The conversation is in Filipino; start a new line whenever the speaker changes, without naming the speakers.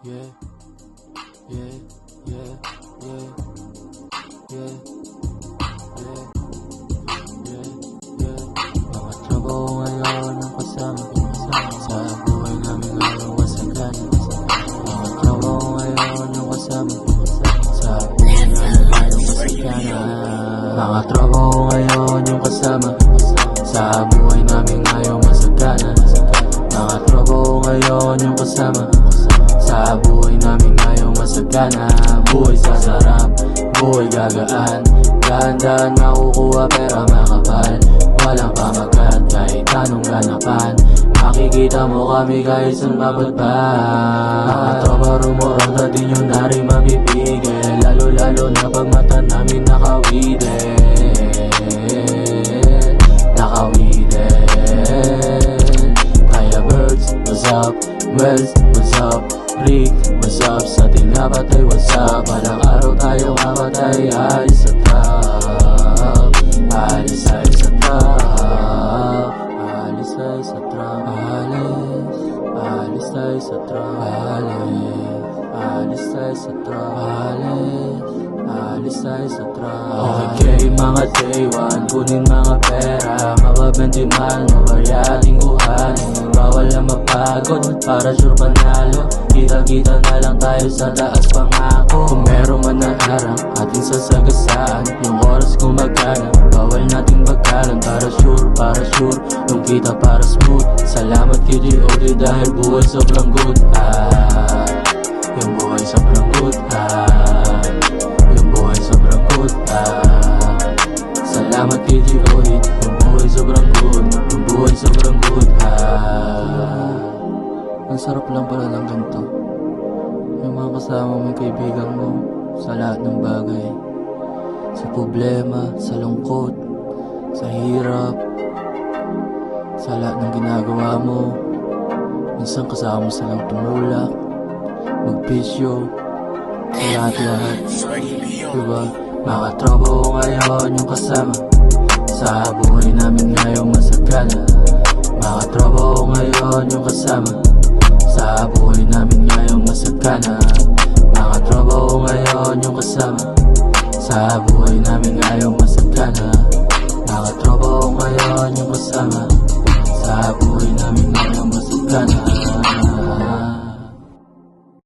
Yeah, yeah, yeah, yeah, yeah, yeah, yeah, yeah. Mga tropa ko ngayon ang kasama sa buhay namin ngayong wasagana. Mga tropa ko ngayon ang kasama sa buhay namin ngayong wasagana. Mga tropa ko ngayon yung kasama sa buhay namin ngayong masagana. Mga tropa ko ngayon yung kasama sa buhay namin ngayong masagana. Buhay sa sarap, buhay gagaan, dahan-dahan makukuha pera makapal. Walang pamagat kahit anong ganapan, makikita mo kami kahit saan mapadpad. Mga tropa rumurang na din yun na rin mabibigil, lalo-lalo na pag mata namin nakawidin. Kaya birds, what's up? Wells, what's up? Rick, what's up? Sa tinapatay, what's up? Palang araw tayo makatay, alis sa trap, alis ay sa trap, alis ay sa trap, alis ay sa trap, alis ay sa trap, alis ay sa trap. Okay mga day one, kunin mga pera, mababentiman, mabayating kuhanin. Bawal na mapagod, para sure panalo. Kita-kita na lang tayo sa taas pangako. Kung meron man na harang, ating sasagasaan. Yung oras gumagana, bawal nating bagalan. Para sure, yung kita para smooth. Salamat kay G.O.D dahil buhay sobrang good. Yung buhay sobrang good. Yung buhay sobrang good. Salamat kay G.O.D, yung buhay sobrang good. Yung buhay sobrang good. Ang sarap lang pala ng ganito, yung mga kasama mo, yung kaibigan mo, sa lahat ng bagay, sa problema, sa lungkot, sa hirap, sa lahat ng ginagawa mo. Minsan kasama mo silang tumulak, magpisyo, sa lahat-lahat, diba? Mga tropa ko ngayon yung kasama sa buhay namin ngayong masagana. Mga tropa ko ngayon yung kasama sa buhay namin ngayong masagana. Mga tropa ko ngayon yung kasama sa buhay namin ngayong masagana. Mga tropa ko ngayon yung kasama sa buhay namin ngayong masagana.